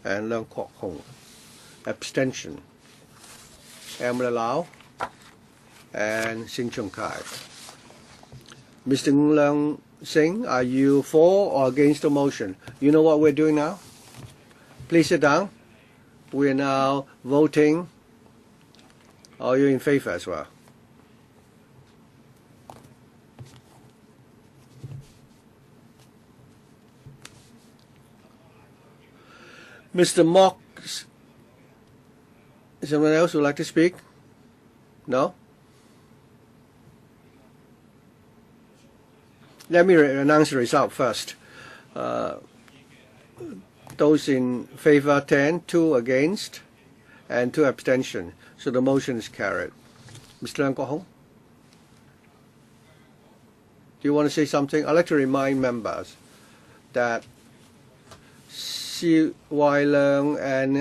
and Leung Kwok Hong. Abstention. Emily Lau and Sin Chung Kai. Mr. Leung Sing, are you for or against the motion? You know what we're doing now? Please sit down. We're now voting. Are you in favor as well? Mr. Mock, someone else would like to speak? No? Let me announce the result first. Those in favor 10, 2 against, and 2 abstention. So the motion is carried. Mr. Leung Kwok Hong? Do you want to say something? I'd like to remind members that C.Y. Leung and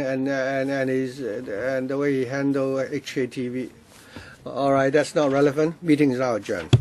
the way he handled HKTV. All right, that's not relevant. Meeting is now adjourned.